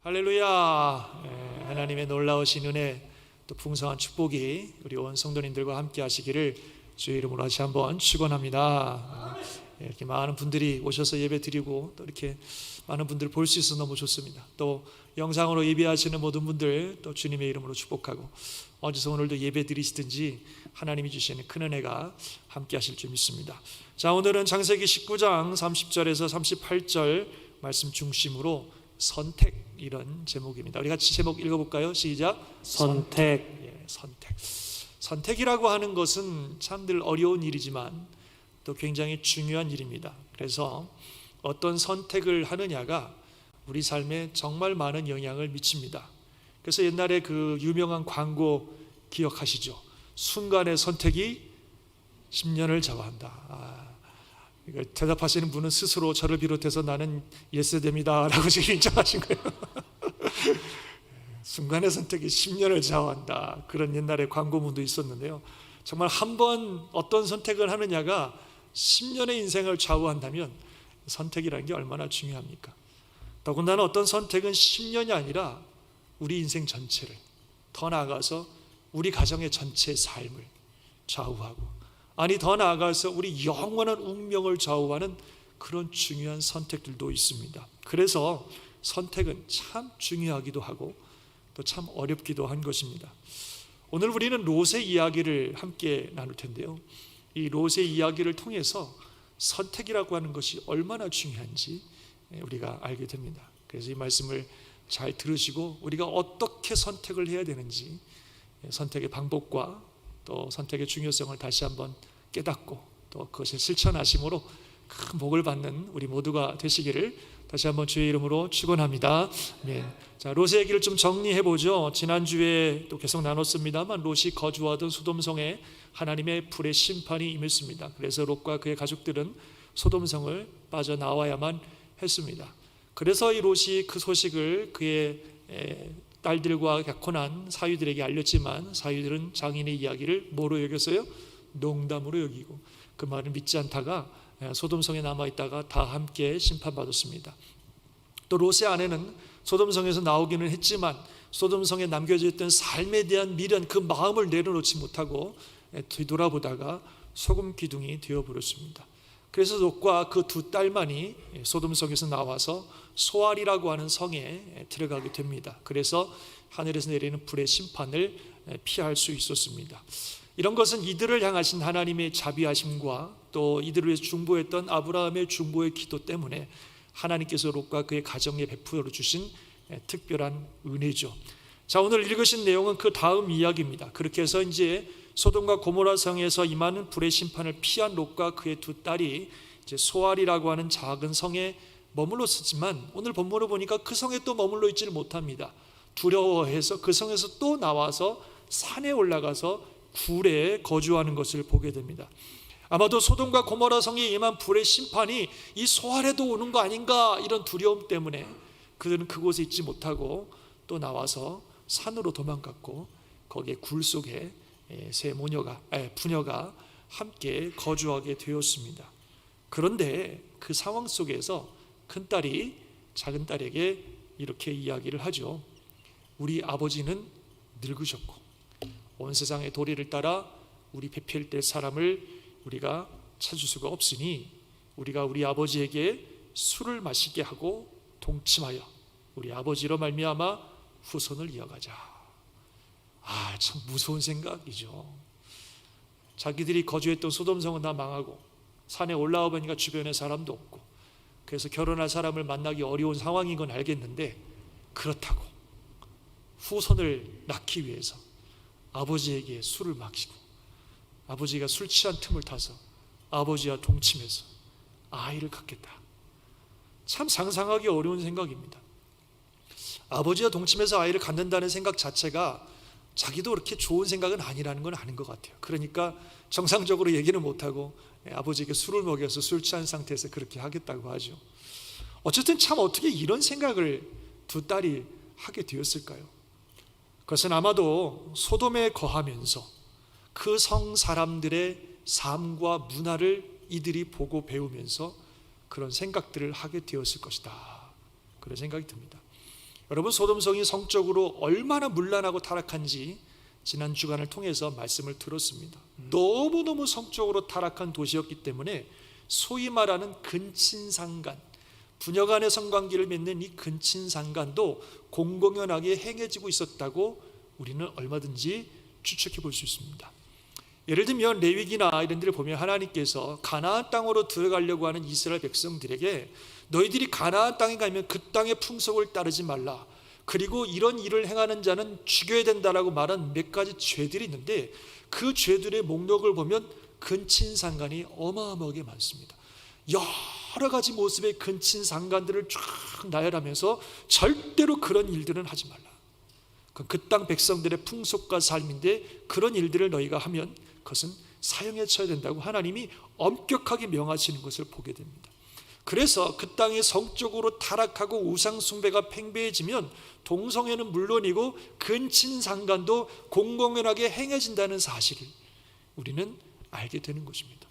할렐루야. 하나님의 놀라우신 은혜, 또 풍성한 축복이 우리 온 성도님들과 함께 하시기를 주의 이름으로 다시 한번 축원합니다. 이렇게 많은 분들이 오셔서 예배 드리고 또 이렇게 많은 분들 볼 수 있어서 너무 좋습니다. 또 영상으로 예배하시는 모든 분들 또 주님의 이름으로 축복하고, 어디서 오늘도 예배 드리시든지 하나님이 주시는 큰 은혜가 함께 하실 줄 믿습니다. 자, 오늘은 창세기 19장 30절에서 38절 말씀 중심으로 선택, 이런 제목입니다. 우리 같이 제목 읽어볼까요? 시작. 선택. 선택. 선택이라고 하는 것은 참 늘 어려운 일이지만 또 굉장히 중요한 일입니다. 그래서 어떤 선택을 하느냐가 우리 삶에 정말 많은 영향을 미칩니다. 그래서 옛날에 그 유명한 광고 기억하시죠? 순간의 선택이 10년을 좌우한다. 이거 대답하시는 분은 스스로 저를 비롯해서 나는 예세대입니다 라고 지금 인정하신 거예요. 순간의 선택이 10년을 좌우한다, 그런 옛날에 광고문도 있었는데요, 정말 한 번 어떤 선택을 하느냐가 10년의 인생을 좌우한다면 선택이라는 게 얼마나 중요합니까? 더군다나 어떤 선택은 10년이 아니라 우리 인생 전체를, 더 나아가서 우리 가정의 전체 삶을 좌우하고, 아니 더 나아가서 우리 영원한 운명을 좌우하는 그런 중요한 선택들도 있습니다. 그래서 선택은 참 중요하기도 하고 또 참 어렵기도 한 것입니다. 오늘 우리는 롯의 이야기를 함께 나눌 텐데요, 이 롯의 이야기를 통해서 선택이라고 하는 것이 얼마나 중요한지 우리가 알게 됩니다. 그래서 이 말씀을 잘 들으시고 우리가 어떻게 선택을 해야 되는지, 선택의 방법과 또 선택의 중요성을 다시 한번 깨닫고 또 그것을 실천하심으로 큰 복을 받는 우리 모두가 되시기를 다시 한번 주의 이름으로 축원합니다. 자, 롯의 얘기를 좀 정리해 보죠. 지난주에 또 계속 나눴습니다만 롯이 거주하던 소돔성에 하나님의 불의 심판이 임했습니다. 그래서 롯과 그의 가족들은 소돔성을 빠져나와야만 했습니다. 그래서 이 롯이 그 소식을 그의 딸들과 약혼한 사위들에게 알렸지만 사위들은 장인의 이야기를 뭐로 여겼어요? 농담으로 여기고 그 말을 믿지 않다가 소돔성에 남아있다가 다 함께 심판받았습니다. 또 롯의 아내는 소돔성에서 나오기는 했지만 소돔성에 남겨져 있던 삶에 대한 미련, 그 마음을 내려놓지 못하고 뒤돌아보다가 소금 기둥이 되어버렸습니다. 그래서 롯과 그 두 딸만이 소돔성에서 나와서 소알이라고 하는 성에 들어가게 됩니다. 그래서 하늘에서 내리는 불의 심판을 피할 수 있었습니다. 이런 것은 이들을 향하신 하나님의 자비하심과 또 이들을 위해서 중보했던 아브라함의 중보의 기도 때문에 하나님께서 롯과 그의 가정에 베풀어 주신 특별한 은혜죠. 자, 오늘 읽으신 내용은 그 다음 이야기입니다. 그렇게 해서 이제 소돔과 고모라 성에서 임하는 불의 심판을 피한 롯과 그의 두 딸이 이제 소알이라고 하는 작은 성에 머물렀었지만 오늘 본문을 보니까 그 성에 또 머물러 있지를 못합니다. 두려워해서 그 성에서 또 나와서 산에 올라가서 굴에 거주하는 것을 보게 됩니다. 아마도 소돔과 고모라 성에 임한 불의 심판이 이 소알에도 오는 거 아닌가, 이런 두려움 때문에 그들은 그곳에 있지 못하고 또 나와서 산으로 도망갔고 거기에 굴 속에 부녀가 함께 거주하게 되었습니다. 그런데 그 상황 속에서 큰딸이 작은 딸에게 이렇게 이야기를 하죠. 우리 아버지는 늙으셨고 온 세상의 도리를 따라 우리 배필될 사람을 우리가 찾을 수가 없으니 우리가 우리 아버지에게 술을 마시게 하고 동침하여 우리 아버지로 말미암아 후손을 이어가자. 참 무서운 생각이죠. 자기들이 거주했던 소돔성은 다 망하고 산에 올라와 보니까 주변에 사람도 없고 그래서 결혼할 사람을 만나기 어려운 상황인 건 알겠는데, 그렇다고 후손을 낳기 위해서 아버지에게 술을 마시고 아버지가 술 취한 틈을 타서 아버지와 동침해서 아이를 갖겠다. 참 상상하기 어려운 생각입니다. 아버지와 동침해서 아이를 갖는다는 생각 자체가 자기도 그렇게 좋은 생각은 아니라는 건 아는 것 같아요. 그러니까 정상적으로 얘기는 못하고 아버지에게 술을 먹여서 술 취한 상태에서 그렇게 하겠다고 하죠. 어쨌든 참 어떻게 이런 생각을 두 딸이 하게 되었을까요? 그것은 아마도 소돔에 거하면서 그 성 사람들의 삶과 문화를 이들이 보고 배우면서 그런 생각들을 하게 되었을 것이다, 그런 생각이 듭니다. 여러분, 소돔성이 성적으로 얼마나 문란하고 타락한지 지난 주간을 통해서 말씀을 들었습니다. 너무너무 성적으로 타락한 도시였기 때문에 소위 말하는 근친상간, 부녀간의 성관계를 맺는 이 근친상간도 공공연하게 행해지고 있었다고 우리는 얼마든지 추측해 볼 수 있습니다. 예를 들면 레위기나 이런 데를 보면 하나님께서 가나안 땅으로 들어가려고 하는 이스라엘 백성들에게 너희들이 가나안 땅에 가면 그 땅의 풍속을 따르지 말라, 그리고 이런 일을 행하는 자는 죽여야 된다라고 말한 몇 가지 죄들이 있는데, 그 죄들의 목록을 보면 근친상간이 어마어마하게 많습니다. 여러 가지 모습의 근친상간들을 쫙 나열하면서 절대로 그런 일들은 하지 말라, 그 땅 백성들의 풍속과 삶인데 그런 일들을 너희가 하면 그것은 사형에 처해야 된다고 하나님이 엄격하게 명하시는 것을 보게 됩니다. 그래서 그 땅이 성적으로 타락하고 우상숭배가 팽배해지면 동성애는 물론이고 근친상간도 공공연하게 행해진다는 사실을 우리는 알게 되는 것입니다.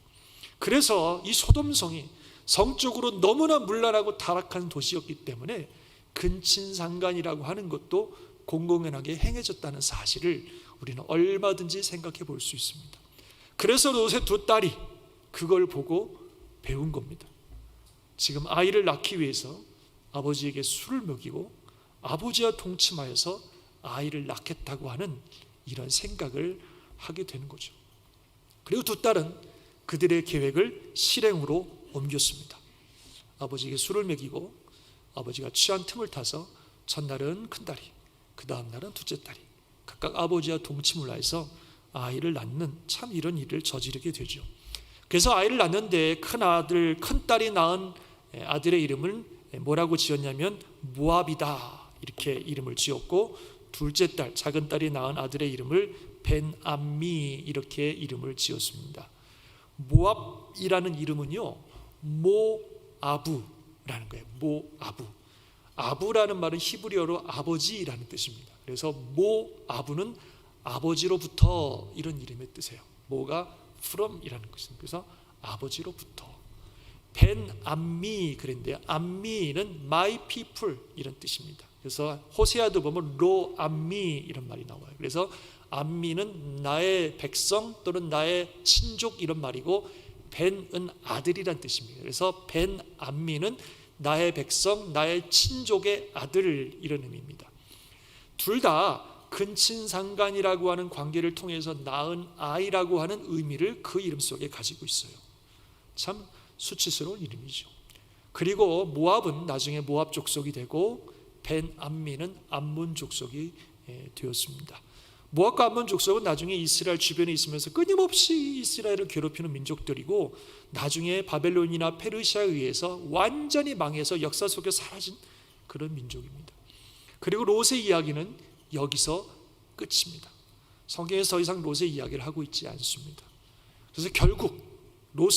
그래서 이 소돔성이 성적으로 너무나 문란하고 타락한 도시였기 때문에 근친상간이라고 하는 것도 공공연하게 행해졌다는 사실을 우리는 얼마든지 생각해 볼 수 있습니다. 그래서 롯의 두 딸이 그걸 보고 배운 겁니다. 지금 아이를 낳기 위해서 아버지에게 술을 먹이고 아버지와 동침하여서 아이를 낳겠다고 하는 이런 생각을 하게 되는 거죠. 그리고 두 딸은 그들의 계획을 실행으로 옮겼습니다. 아버지에게 술을 먹이고 아버지가 취한 틈을 타서 첫날은 큰딸이, 그 다음 날은 둘째 딸이 각각 아버지와 동침을 하여서 아이를 낳는 참 이런 일을 저지르게 되죠. 그래서 아이를 낳는데 큰딸이 낳은 아들의 이름을 뭐라고 지었냐면 모압이다 이렇게 이름을 지었고, 둘째 딸, 작은 딸이 낳은 아들의 이름을 벤암미 이렇게 이름을 지었습니다. 모압이라는 이름은요, 모아부라는 거예요. 모아부. 아부라는 말은 히브리어로 아버지라는 뜻입니다. 그래서 모아부는 아버지로부터 이런 이름의 뜻이에요. 모가 from이라는 것입니다. 그래서 아버지로부터. 벤암미 그랬는데요, 암미는 my people 이런 뜻입니다. 그래서 호세아도 보면 로암미 이런 말이 나와요. 그래서 암미는 나의 백성 또는 나의 친족 이런 말이고, 벤은 아들이란 뜻입니다. 그래서 벤암미는 나의 백성, 나의 친족의 아들 이런 의미입니다. 둘 다 근친상간이라고 하는 관계를 통해서 낳은 아이라고 하는 의미를 그 이름 속에 가지고 있어요. 참 수치스러운 이름이죠. 그리고 모압은 나중에 모압 족속이 되고 벤암미는 암몬 족속이 되었습니다. 모압과 암몬 족속은 나중에 이스라엘 주변에 있으면서 끊임없이 이스라엘을 괴롭히는 민족들이고, 나중에 바벨론이나 페르시아에 의해서 완전히 망해서 역사 속에 사라진 그런 민족입니다. 그리고 롯의 이야기는 여기서 끝입니다. 성경에서 더 이상 롯의 이야기를 하고 있지 않습니다. 그래서 결국 롯은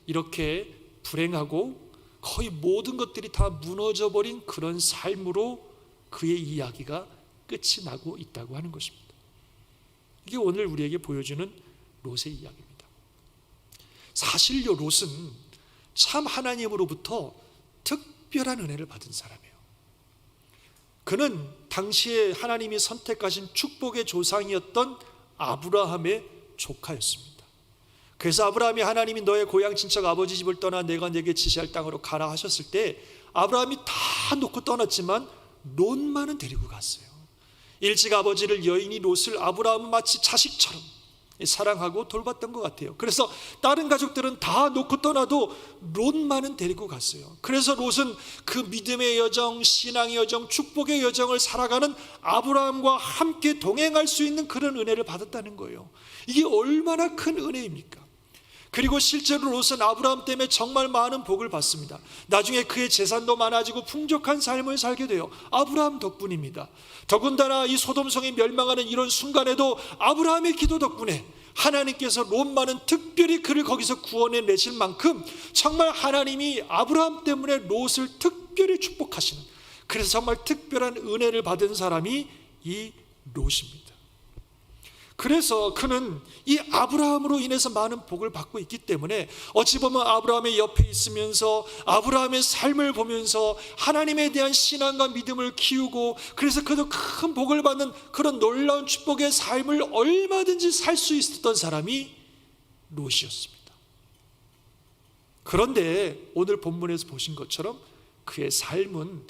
이렇게 불행하고 거의 모든 것들이 다 무너져버린 그런 삶으로 그의 이야기가 끝이 나고 있다고 하는 것입니다. 이게 오늘 우리에게 보여주는 롯의 이야기입니다. 사실요, 롯은 참 하나님으로부터 특별한 은혜를 받은 사람이에요. 그는 당시에 하나님이 선택하신 축복의 조상이었던 아브라함의 조카였습니다. 그래서 아브라함이 하나님이 너의 고향 친척 아버지 집을 떠나 내가 내게 지시할 땅으로 가라 하셨을 때 아브라함이 다 놓고 떠났지만 롯만은 데리고 갔어요. 일찍 아버지를 여인이 롯을 아브라함은 마치 자식처럼 사랑하고 돌봤던 것 같아요. 그래서 다른 가족들은 다 놓고 떠나도 롯만은 데리고 갔어요. 그래서 롯은 그 믿음의 여정, 신앙의 여정, 축복의 여정을 살아가는 아브라함과 함께 동행할 수 있는 그런 은혜를 받았다는 거예요. 이게 얼마나 큰 은혜입니까? 그리고 실제로 롯은 아브라함 때문에 정말 많은 복을 받습니다. 나중에 그의 재산도 많아지고 풍족한 삶을 살게 돼요. 아브라함 덕분입니다. 더군다나 이 소돔성이 멸망하는 이런 순간에도 아브라함의 기도 덕분에 하나님께서 롯만은 특별히 그를 거기서 구원해내실 만큼 정말 하나님이 아브라함 때문에 롯을 특별히 축복하시는, 그래서 정말 특별한 은혜를 받은 사람이 이 롯입니다. 그래서 그는 이 아브라함으로 인해서 많은 복을 받고 있기 때문에 어찌 보면 아브라함의 옆에 있으면서 아브라함의 삶을 보면서 하나님에 대한 신앙과 믿음을 키우고, 그래서 그도 큰 복을 받는 그런 놀라운 축복의 삶을 얼마든지 살 수 있었던 사람이 롯이었습니다. 그런데 오늘 본문에서 보신 것처럼 그의 삶은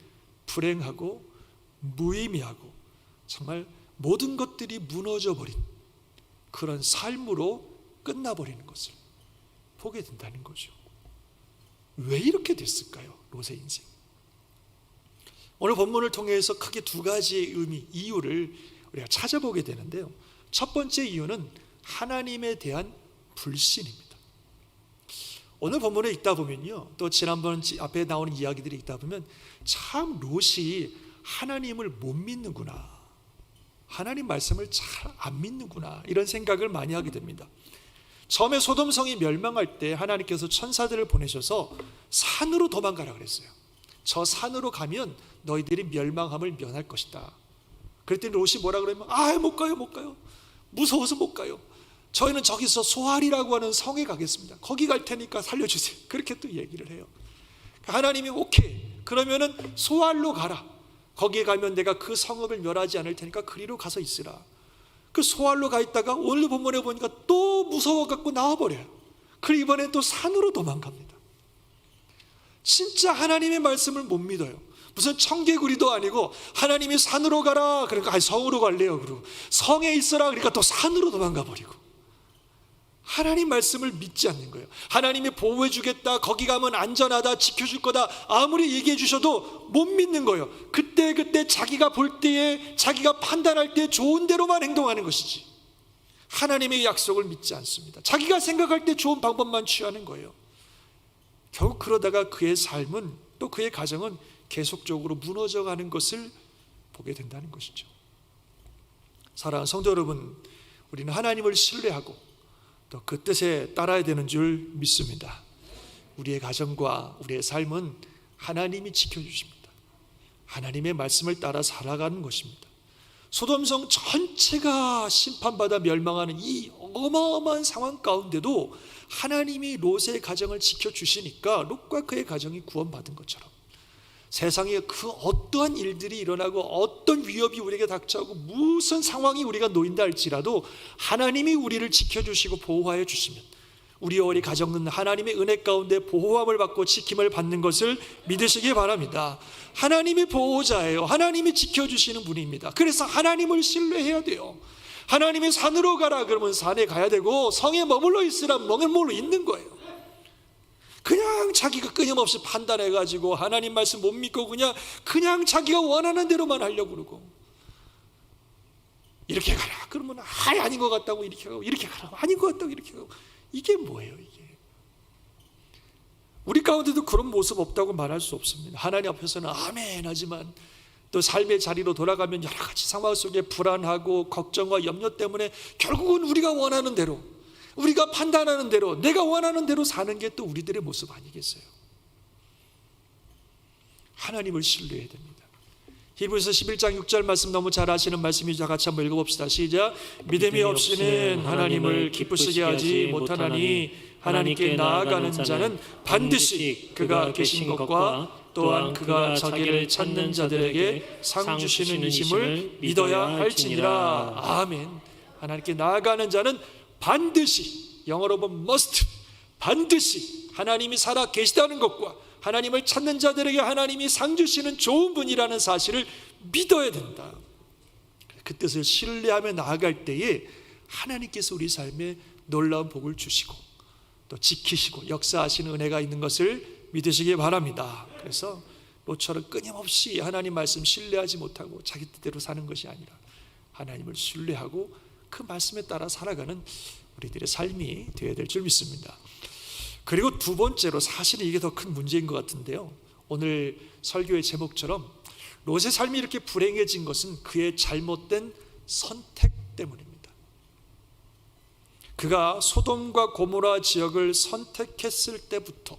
불행하고 무의미하고 정말 모든 것들이 무너져버린 그런 삶으로 끝나버리는 것을 보게 된다는 거죠. 왜 이렇게 됐을까요? 롯의 인생. 오늘 본문을 통해서 크게 두 가지의 의미, 이유를 우리가 찾아보게 되는데요. 첫 번째 이유는 하나님에 대한 불신입니다. 오늘 본문에 읽다 보면요, 또 지난번 앞에 나오는 이야기들이 읽다 보면 참 롯이 하나님을 못 믿는구나, 하나님 말씀을 잘 안 믿는구나, 이런 생각을 많이 하게 됩니다. 처음에 소돔성이 멸망할 때 하나님께서 천사들을 보내셔서 산으로 도망가라 그랬어요. 저 산으로 가면 너희들이 멸망함을 면할 것이다. 그랬더니 롯이 뭐라 그러면 못 가요. 무서워서 못 가요. 저희는 저기서 소알이라고 하는 성에 가겠습니다. 거기 갈 테니까 살려주세요. 그렇게 또 얘기를 해요. 하나님이 오케이, 그러면은 소알로 가라. 거기에 가면 내가 그 성읍을 멸하지 않을 테니까 그리로 가서 있으라. 그 소알로 가 있다가 오늘 본문에 보니까 또 무서워갖고 나와버려요. 그리고 이번엔 또 산으로 도망갑니다. 진짜 하나님의 말씀을 못 믿어요. 무슨 청개구리도 아니고 하나님이 산으로 가라 그러니까 성으로 갈래요. 그리고 성에 있어라 그러니까 또 산으로 도망가 버리고, 하나님 말씀을 믿지 않는 거예요. 하나님이 보호해 주겠다, 거기 가면 안전하다, 지켜줄 거다 아무리 얘기해 주셔도 못 믿는 거예요. 그때 자기가 볼 때에, 자기가 판단할 때 좋은 대로만 행동하는 것이지 하나님의 약속을 믿지 않습니다. 자기가 생각할 때 좋은 방법만 취하는 거예요. 결국 그러다가 그의 삶은, 또 그의 가정은 계속적으로 무너져가는 것을 보게 된다는 것이죠. 사랑하는 성도 여러분, 우리는 하나님을 신뢰하고 또 그 뜻에 따라야 되는 줄 믿습니다. 우리의 가정과 우리의 삶은 하나님이 지켜주십니다. 하나님의 말씀을 따라 살아가는 것입니다. 소돔성 전체가 심판받아 멸망하는 이 어마어마한 상황 가운데도 하나님이 롯의 가정을 지켜주시니까 롯과 그의 가정이 구원받은 것처럼 세상에 그 어떠한 일들이 일어나고 어떤 위협이 우리에게 닥쳐오고 무슨 상황이 우리가 놓인다 할지라도 하나님이 우리를 지켜주시고 보호하여 주시면 우리 가정은 하나님의 은혜 가운데 보호함을 받고 지킴을 받는 것을 믿으시기 바랍니다. 하나님이 보호자예요. 하나님이 지켜주시는 분입니다. 그래서 하나님을 신뢰해야 돼요. 하나님이 산으로 가라 그러면 산에 가야 되고, 성에 머물러 있으라 머물러 있는 거예요. 그냥 자기가 끊임없이 판단해가지고 하나님 말씀 못 믿고 그냥 자기가 원하는 대로만 하려고 그러고, 이렇게 가라 그러면 아닌 것 같다고 이렇게 가고, 이렇게 가라 아닌 것 같다고 이렇게 가고, 이게 뭐예요 이게? 우리 가운데도 그런 모습 없다고 말할 수 없습니다. 하나님 앞에서는 아멘 하지만 또 삶의 자리로 돌아가면 여러 가지 상황 속에 불안하고 걱정과 염려 때문에 결국은 우리가 원하는 대로, 우리가 판단하는 대로, 내가 원하는 대로 사는 게 또 우리들의 모습 아니겠어요? 하나님을 신뢰해야 됩니다. 히브리서 11장 6절 말씀 너무 잘 아시는 말씀이죠. 같이 한번 읽어봅시다. 시작. 믿음이 없이는 하나님을 기쁘시게 하지 못하나니 하나님께 나아가는 자는 반드시 그가 계신 것과 또한 그가 자기를 찾는 자들에게 상 주시는 이심을 믿어야 할지니라. 아멘. 하나님께 나아가는 자는 반드시, 영어로 보면 must, 반드시 하나님이 살아 계시다는 것과 하나님을 찾는 자들에게 하나님이 상 주시는 좋은 분이라는 사실을 믿어야 된다. 그 뜻을 신뢰하며 나아갈 때에 하나님께서 우리 삶에 놀라운 복을 주시고 또 지키시고 역사하시는 은혜가 있는 것을 믿으시기 바랍니다. 그래서 롯처럼 끊임없이 하나님 말씀 신뢰하지 못하고 자기 뜻대로 사는 것이 아니라 하나님을 신뢰하고 그 말씀에 따라 살아가는 우리들의 삶이 되어야 될 줄 믿습니다. 그리고 두 번째로, 사실은 이게 더 큰 문제인 것 같은데요, 오늘 설교의 제목처럼 롯의 삶이 이렇게 불행해진 것은 그의 잘못된 선택 때문입니다. 그가 소돔과 고모라 지역을 선택했을 때부터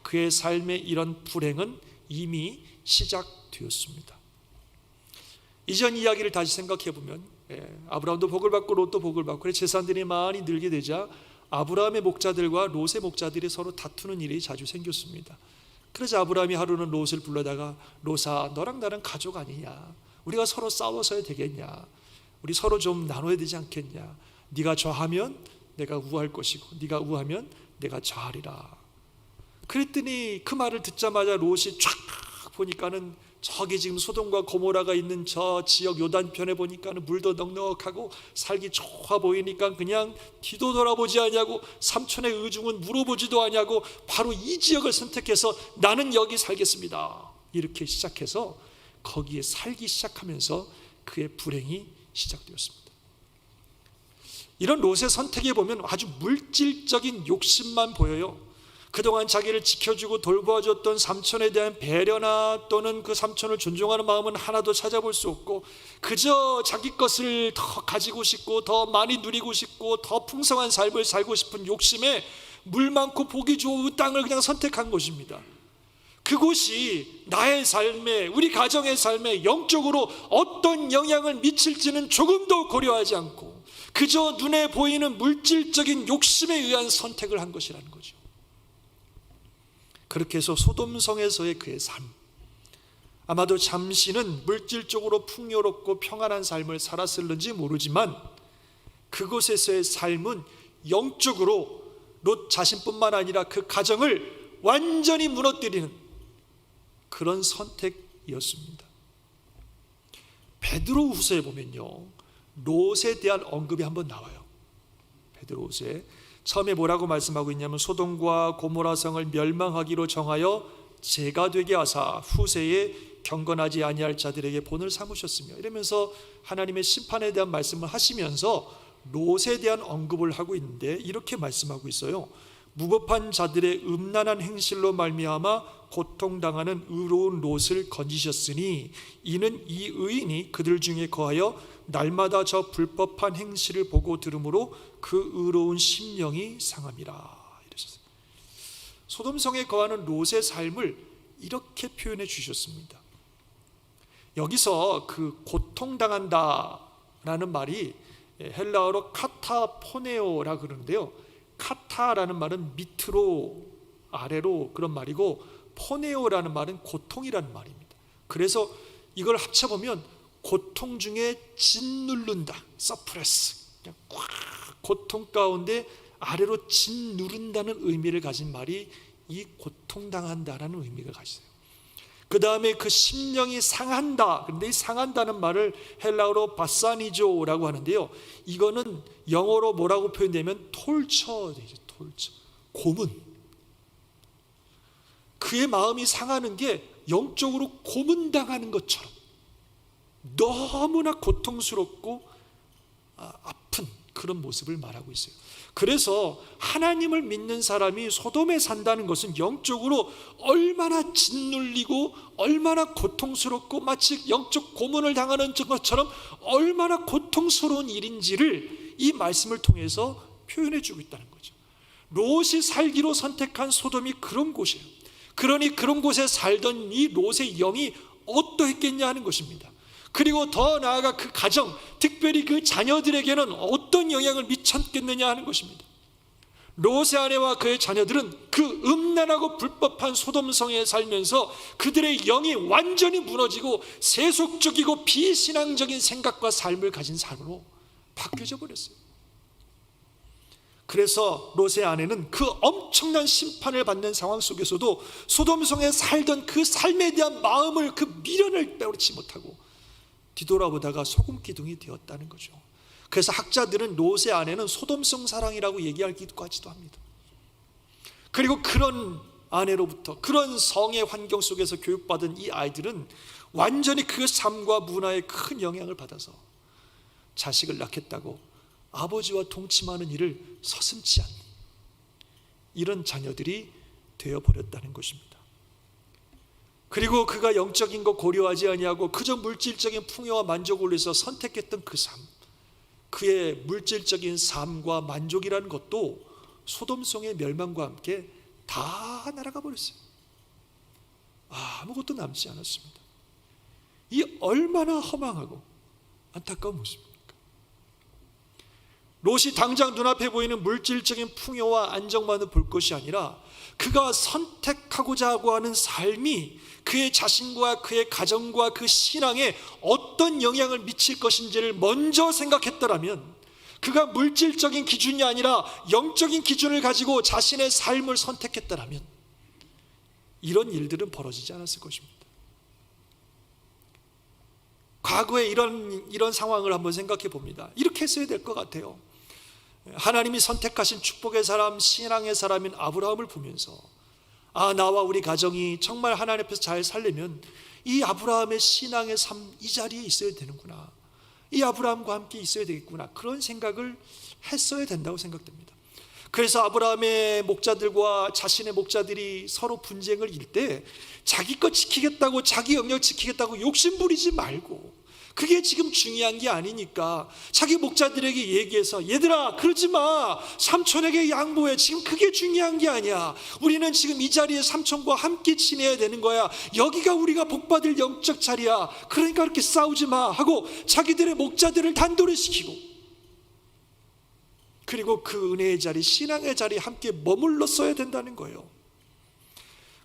그의 삶의 이런 불행은 이미 시작되었습니다. 이전 이야기를 다시 생각해 보면 아브라함도 복을 받고 롯도 복을 받고 재산들이 많이 늘게 되자 아브라함의 목자들과 롯의 목자들이 서로 다투는 일이 자주 생겼습니다. 그래서 아브라함이 하루는 롯을 불러다가 롯아, 너랑 나랑 가족 아니냐? 우리가 서로 싸워서야 되겠냐? 우리 서로 좀 나눠야 되지 않겠냐? 네가 좌하면 내가 우할 것이고 네가 우하면 내가 좌하리라. 그랬더니 그 말을 듣자마자 롯이 쫙 보니까는 저기 지금 소돔과 고모라가 있는 저 지역 요단편에 보니까는 물도 넉넉하고 살기 좋아 보이니까 그냥 뒤도 돌아보지 않냐고, 삼촌의 의중은 물어보지도 않냐고 바로 이 지역을 선택해서 나는 여기 살겠습니다 이렇게 시작해서 거기에 살기 시작하면서 그의 불행이 시작되었습니다. 이런 롯의 선택에 보면 아주 물질적인 욕심만 보여요. 그동안 자기를 지켜주고 돌보아줬던 삼촌에 대한 배려나 또는 그 삼촌을 존중하는 마음은 하나도 찾아볼 수 없고 그저 자기 것을 더 가지고 싶고 더 많이 누리고 싶고 더 풍성한 삶을 살고 싶은 욕심에 물 많고 보기 좋은 땅을 그냥 선택한 것입니다. 그곳이 나의 삶에, 우리 가정의 삶에 영적으로 어떤 영향을 미칠지는 조금도 고려하지 않고 그저 눈에 보이는 물질적인 욕심에 의한 선택을 한 것이라는 거죠. 그렇게 해서 소돔성에서의 그의 삶, 아마도 잠시는 물질적으로 풍요롭고 평안한 삶을 살았을는지 모르지만 그곳에서의 삶은 영적으로 롯 자신뿐만 아니라 그 가정을 완전히 무너뜨리는 그런 선택이었습니다. 베드로후서에 보면요, 롯에 대한 언급이 한번 나와요. 베드로후서에 처음에 뭐라고 말씀하고 있냐면 소돔과 고모라 성을 멸망하기로 정하여 재가 되게 하사 후세에 경건하지 아니할 자들에게 본을 삼으셨으며, 이러면서 하나님의 심판에 대한 말씀을 하시면서 롯에 대한 언급을 하고 있는데 이렇게 말씀하고 있어요. 무법한 자들의 음란한 행실로 말미암아 고통당하는 의로운 롯을 건지셨으니 이는 이 의인이 그들 중에 거하여 날마다 저 불법한 행실을 보고 들으므로 그 의로운 심령이 상함이라 이러셨어요. 소돔성에 거하는 롯의 삶을 이렇게 표현해 주셨습니다. 여기서 그 고통당한다라는 말이 헬라어로 카타포네오라 그러는데요, 카타라는 말은 밑으로 아래로 그런 말이고 포네오라는 말은 고통이라는 말입니다. 그래서 이걸 합쳐보면 고통 중에 짓누른다, 서프레스, 그냥 꽉 고통 가운데 아래로 짓누른다는 의미를 가진 말이 이 고통당한다라는 의미가 가지세요. 그 다음에 그 심령이 상한다. 그런데 이 상한다는 말을 헬라어로 바사니조라고 하는데요, 이거는 영어로 뭐라고 표현되면 톨처 되죠. 톨처, 고문. 그의 마음이 상하는 게 영적으로 고문당하는 것처럼 너무나 고통스럽고 아픈 그런 모습을 말하고 있어요. 그래서 하나님을 믿는 사람이 소돔에 산다는 것은 영적으로 얼마나 짓눌리고 얼마나 고통스럽고 마치 영적 고문을 당하는 것처럼 얼마나 고통스러운 일인지를 이 말씀을 통해서 표현해 주고 있다는 거죠. 롯이 살기로 선택한 소돔이 그런 곳이에요. 그러니 그런 곳에 살던 이 롯의 영이 어떠했겠냐 하는 것입니다. 그리고 더 나아가 그 가정, 특별히 그 자녀들에게는 어떤 영향을 미쳤겠느냐 하는 것입니다. 롯의 아내와 그의 자녀들은 그 음란하고 불법한 소돔성에 살면서 그들의 영이 완전히 무너지고 세속적이고 비신앙적인 생각과 삶을 가진 삶으로 바뀌어져 버렸어요. 그래서 롯의 아내는 그 엄청난 심판을 받는 상황 속에서도 소돔성에 살던 그 삶에 대한 마음을, 그 미련을 빼놓지 못하고 뒤돌아보다가 소금기둥이 되었다는 거죠. 그래서 학자들은 롯의 아내는 소돔성 사랑이라고 얘기하기까지도 합니다. 그리고 그런 아내로부터, 그런 성의 환경 속에서 교육받은 이 아이들은 완전히 그 삶과 문화에 큰 영향을 받아서 자식을 낳겠다고 아버지와 동침하는 일을 서슴지 않는 이런 자녀들이 되어버렸다는 것입니다. 그리고 그가 영적인 거 고려하지 아니하고 그저 물질적인 풍요와 만족을 위해서 선택했던 그 삶, 그의 물질적인 삶과 만족이라는 것도 소돔성의 멸망과 함께 다 날아가 버렸어요. 아무것도 남지 않았습니다. 이 얼마나 허망하고 안타까운 모습입니까? 롯이 당장 눈앞에 보이는 물질적인 풍요와 안정만을 볼 것이 아니라 그가 선택하고자 하는 삶이 그의 자신과 그의 가정과 그 신앙에 어떤 영향을 미칠 것인지를 먼저 생각했더라면, 그가 물질적인 기준이 아니라 영적인 기준을 가지고 자신의 삶을 선택했더라면 이런 일들은 벌어지지 않았을 것입니다. 과거에 이런 상황을 한번 생각해 봅니다. 이렇게 했어야 될 것 같아요. 하나님이 선택하신 축복의 사람, 신앙의 사람인 아브라함을 보면서 나와 우리 가정이 정말 하나님 앞에서 잘 살려면 이 아브라함의 신앙의 삶, 이 자리에 있어야 되는구나, 이 아브라함과 함께 있어야 되겠구나, 그런 생각을 했어야 된다고 생각됩니다. 그래서 아브라함의 목자들과 자신의 목자들이 서로 분쟁을 일 때 자기 것 지키겠다고, 자기 영역 지키겠다고 욕심 부리지 말고, 그게 지금 중요한 게 아니니까 자기 목자들에게 얘기해서, 얘들아 그러지 마, 삼촌에게 양보해, 지금 그게 중요한 게 아니야, 우리는 지금 이 자리에 삼촌과 함께 지내야 되는 거야, 여기가 우리가 복받을 영적 자리야, 그러니까 그렇게 싸우지 마 하고 자기들의 목자들을 단도리 시키고, 그리고 그 은혜의 자리, 신앙의 자리에 함께 머물렀어야 된다는 거예요.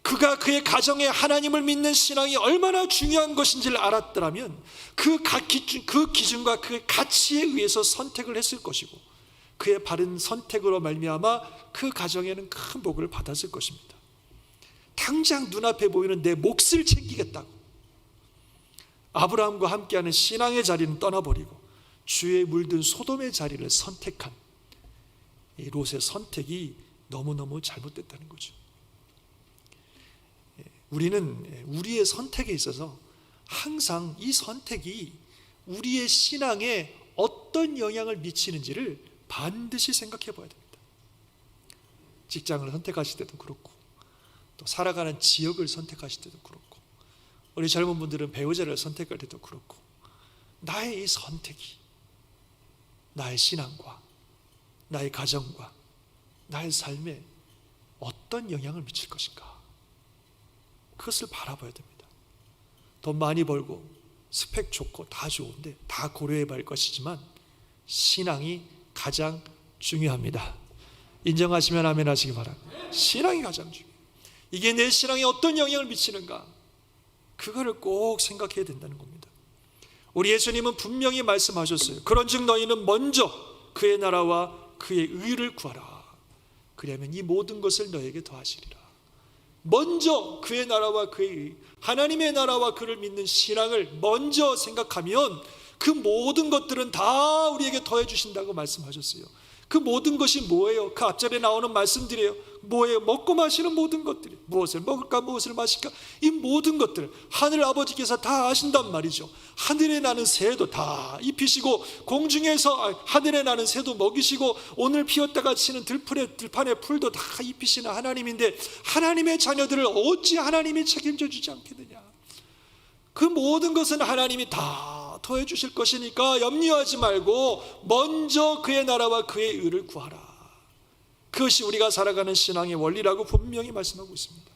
그가 그의 가정에 하나님을 믿는 신앙이 얼마나 중요한 것인지를 알았더라면 그 기준과 그 가치에 의해서 선택을 했을 것이고, 그의 바른 선택으로 말미암아 그 가정에는 큰 복을 받았을 것입니다. 당장 눈앞에 보이는 내 몫을 챙기겠다고 아브라함과 함께하는 신앙의 자리는 떠나버리고 주에 물든 소돔의 자리를 선택한 이 롯의 선택이 너무너무 잘못됐다는 거죠. 우리는 우리의 선택에 있어서 항상 이 선택이 우리의 신앙에 어떤 영향을 미치는지를 반드시 생각해 봐야 됩니다. 직장을 선택하실 때도 그렇고, 또 살아가는 지역을 선택하실 때도 그렇고, 우리 젊은 분들은 배우자를 선택할 때도 그렇고, 나의 이 선택이 나의 신앙과 나의 가정과 나의 삶에 어떤 영향을 미칠 것인가, 그것을 바라봐야 됩니다. 돈 많이 벌고 스펙 좋고 다 좋은데 다 고려해 볼 것이지만 신앙이 가장 중요합니다. 인정하시면 아멘 하시기 바랍니다. 신앙이 가장 중요해요. 이게 내 신앙에 어떤 영향을 미치는가, 그거를 꼭 생각해야 된다는 겁니다. 우리 예수님은 분명히 말씀하셨어요. 그런즉 너희는 먼저 그의 나라와 그의 의를 구하라. 그러면 이 모든 것을 너에게 더하시리라. 먼저 그의 나라와 그의 의, 하나님의 나라와 그를 믿는 신앙을 먼저 생각하면 그 모든 것들은 다 우리에게 더해 주신다고 말씀하셨어요. 그 모든 것이 뭐예요? 그 앞절에 나오는 말씀들이에요. 뭐예요? 먹고 마시는 모든 것들이, 무엇을 먹을까 무엇을 마실까, 이 모든 것들 하늘 아버지께서 다 아신단 말이죠. 하늘에 나는 새도 다 입히시고, 공중에서 하늘에 나는 새도 먹이시고, 오늘 피었다가 치는 들판의 풀도 다 입히시는 하나님인데, 하나님의 자녀들을 어찌 하나님이 책임져 주지 않겠느냐. 그 모든 것은 하나님이 다 더해 주실 것이니까 염려하지 말고 먼저 그의 나라와 그의 의를 구하라. 그것이 우리가 살아가는 신앙의 원리라고 분명히 말씀하고 있습니다.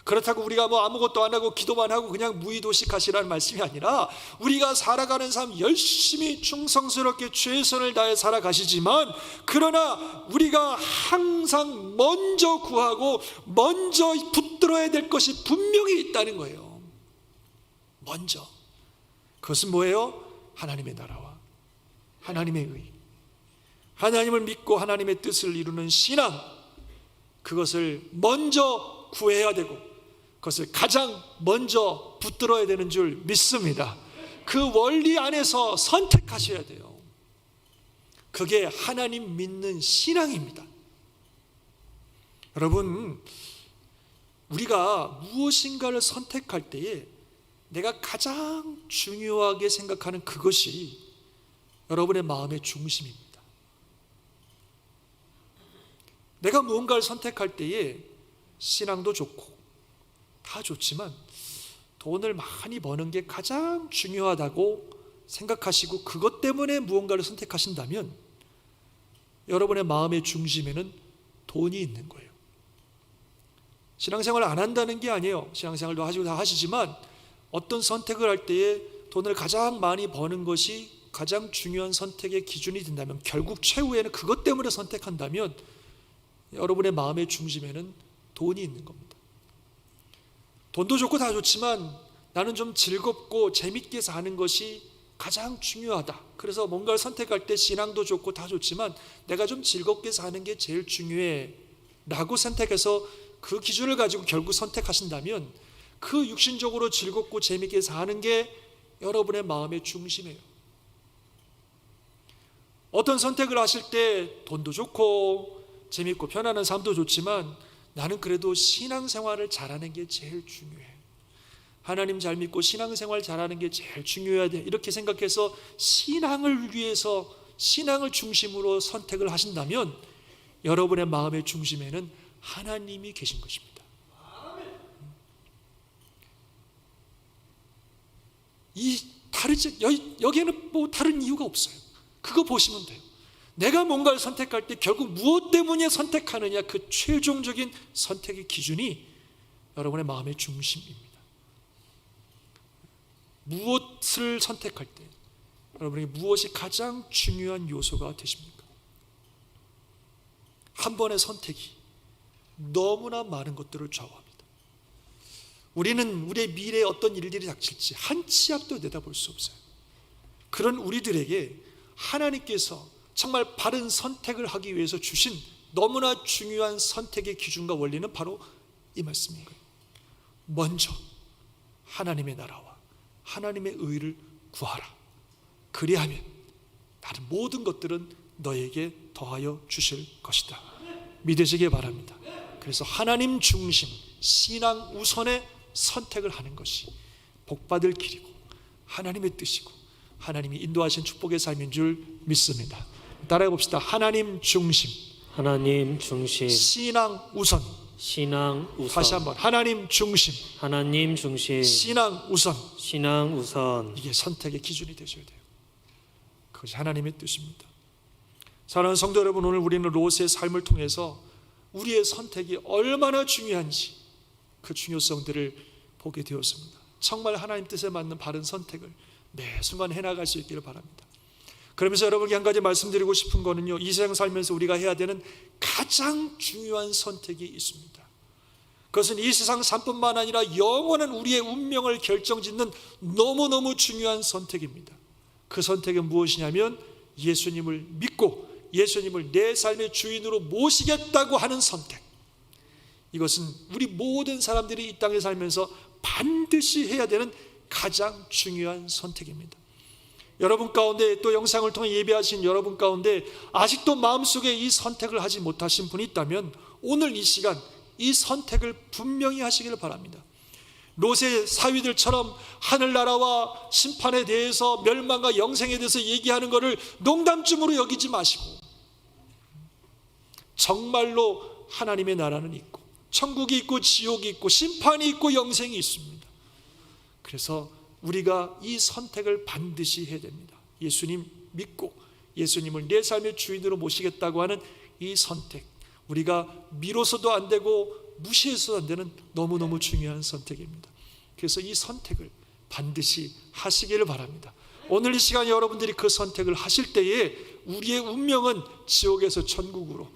그렇다고 우리가 아무것도 안 하고 기도만 하고 그냥 무의도식하시라는 말씀이 아니라, 우리가 살아가는 삶 열심히 충성스럽게 최선을 다해 살아가시지만, 그러나 우리가 항상 먼저 구하고 먼저 붙들어야 될 것이 분명히 있다는 거예요. 먼저. 그것은 뭐예요? 하나님의 나라와 하나님의 의, 하나님을 믿고 하나님의 뜻을 이루는 신앙, 그것을 먼저 구해야 되고 그것을 가장 먼저 붙들어야 되는 줄 믿습니다. 그 원리 안에서 선택하셔야 돼요. 그게 하나님 믿는 신앙입니다. 여러분, 우리가 무엇인가를 선택할 때에 내가 가장 중요하게 생각하는 그것이 여러분의 마음의 중심입니다. 내가 무언가를 선택할 때에 신앙도 좋고 다 좋지만 돈을 많이 버는 게 가장 중요하다고 생각하시고 그것 때문에 무언가를 선택하신다면 여러분의 마음의 중심에는 돈이 있는 거예요. 신앙생활을 안 한다는 게 아니에요. 신앙생활도 하시고 다 하시지만 어떤 선택을 할 때에 돈을 가장 많이 버는 것이 가장 중요한 선택의 기준이 된다면, 결국 최후에는 그것 때문에 선택한다면 여러분의 마음의 중심에는 돈이 있는 겁니다. 돈도 좋고 다 좋지만 나는 좀 즐겁고 재밌게 사는 것이 가장 중요하다. 그래서 뭔가를 선택할 때 신앙도 좋고 다 좋지만 내가 좀 즐겁게 사는 게 제일 중요해 라고 선택해서 그 기준을 가지고 결국 선택하신다면 그 육신적으로 즐겁고 재밌게 사는 게 여러분의 마음의 중심이에요. 어떤 선택을 하실 때 돈도 좋고 재밌고 편안한 삶도 좋지만 나는 그래도 신앙생활을 잘하는 게 제일 중요해. 하나님 잘 믿고 신앙생활 잘하는 게 제일 중요하다. 이렇게 생각해서 신앙을 위해서 신앙을 중심으로 선택을 하신다면 여러분의 마음의 중심에는 하나님이 계신 것입니다. 여기에는 뭐 다른 이유가 없어요. 그거 보시면 돼요. 내가 뭔가를 선택할 때 결국 무엇 때문에 선택하느냐, 그 최종적인 선택의 기준이 여러분의 마음의 중심입니다. 무엇을 선택할 때 여러분에게 무엇이 가장 중요한 요소가 되십니까? 한 번의 선택이 너무나 많은 것들을 좌우합니다. 우리는 우리의 미래에 어떤 일들이 닥칠지 한 치 앞도 내다볼 수 없어요. 그런 우리들에게 하나님께서 정말 바른 선택을 하기 위해서 주신 너무나 중요한 선택의 기준과 원리는 바로 이 말씀인 거예요. 먼저 하나님의 나라와 하나님의 의를 구하라. 그리하면 다른 모든 것들은 너에게 더하여 주실 것이다. 믿으시기 바랍니다. 그래서 하나님 중심, 신앙 우선의 선택을 하는 것이 복받을 길이고 하나님의 뜻이고 하나님이 인도하신 축복의 삶인 줄 믿습니다. 따라해 봅시다. 하나님 중심, 하나님 중심, 신앙 우선. 신앙 우선. 다시 한번 하나님 중심, 하나님 중심, 신앙 우선. 신앙 우선. 이게 선택의 기준이 되셔야 돼요. 그것이 하나님의 뜻입니다. 사랑하는 성도 여러분, 오늘 우리는 롯의 삶을 통해서 우리의 선택이 얼마나 중요한지 그 중요성들을 보게 되었습니다. 정말 하나님 뜻에 맞는 바른 선택을 매 순간 해나갈 수 있기를 바랍니다. 그러면서 여러분께 한 가지 말씀드리고 싶은 거는요, 이 세상 살면서 우리가 해야 되는 가장 중요한 선택이 있습니다. 그것은 이 세상 삶뿐만 아니라 영원한 우리의 운명을 결정짓는 너무너무 중요한 선택입니다. 그 선택은 무엇이냐면 예수님을 믿고 예수님을 내 삶의 주인으로 모시겠다고 하는 선택. 이것은 우리 모든 사람들이 이 땅에 살면서 반드시 해야 되는 가장 중요한 선택입니다. 여러분 가운데, 또 영상을 통해 예배하신 여러분 가운데 아직도 마음속에 이 선택을 하지 못하신 분이 있다면 오늘 이 시간 이 선택을 분명히 하시기를 바랍니다. 롯의 사위들처럼 하늘나라와 심판에 대해서, 멸망과 영생에 대해서 얘기하는 것을 농담쯤으로 여기지 마시고 정말로 하나님의 나라는 있고 천국이 있고 지옥이 있고 심판이 있고 영생이 있습니다. 그래서 우리가 이 선택을 반드시 해야 됩니다. 예수님 믿고 예수님을 내 삶의 주인으로 모시겠다고 하는 이 선택, 우리가 미뤄서도 안 되고 무시해서도 안 되는 너무너무 중요한 선택입니다. 그래서 이 선택을 반드시 하시기를 바랍니다. 오늘 이 시간에 여러분들이 그 선택을 하실 때에 우리의 운명은 지옥에서 천국으로,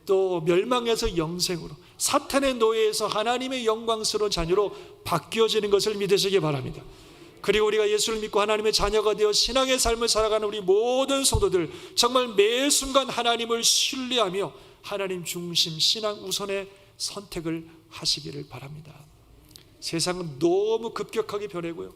또 멸망에서 영생으로, 사탄의 노예에서 하나님의 영광스러운 자녀로 바뀌어지는 것을 믿으시기 바랍니다. 그리고 우리가 예수를 믿고 하나님의 자녀가 되어 신앙의 삶을 살아가는 우리 모든 성도들, 정말 매 순간 하나님을 신뢰하며 하나님 중심 신앙 우선의 선택을 하시기를 바랍니다. 세상은 너무 급격하게 변하고요,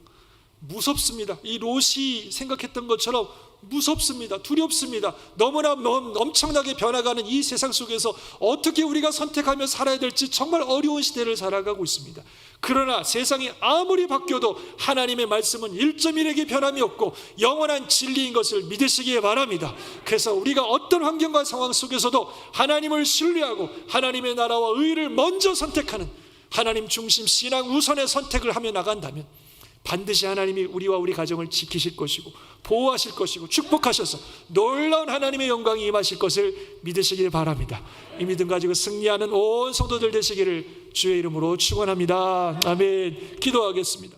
무섭습니다. 이 롯이 생각했던 것처럼 무섭습니다. 두렵습니다. 너무나 엄청나게 변화가는 이 세상 속에서 어떻게 우리가 선택하며 살아야 될지 정말 어려운 시대를 살아가고 있습니다. 그러나 세상이 아무리 바뀌어도 하나님의 말씀은 1.1에게 변함이 없고 영원한 진리인 것을 믿으시기 바랍니다. 그래서 우리가 어떤 환경과 상황 속에서도 하나님을 신뢰하고 하나님의 나라와 의를 먼저 선택하는 하나님 중심 신앙 우선의 선택을 하며 나간다면 반드시 하나님이 우리와 우리 가정을 지키실 것이고 보호하실 것이고 축복하셔서 놀라운 하나님의 영광이 임하실 것을 믿으시길 바랍니다. 이 믿음 가지고 승리하는 온 성도들 되시기를 주의 이름으로 축원합니다. 아멘. 기도하겠습니다.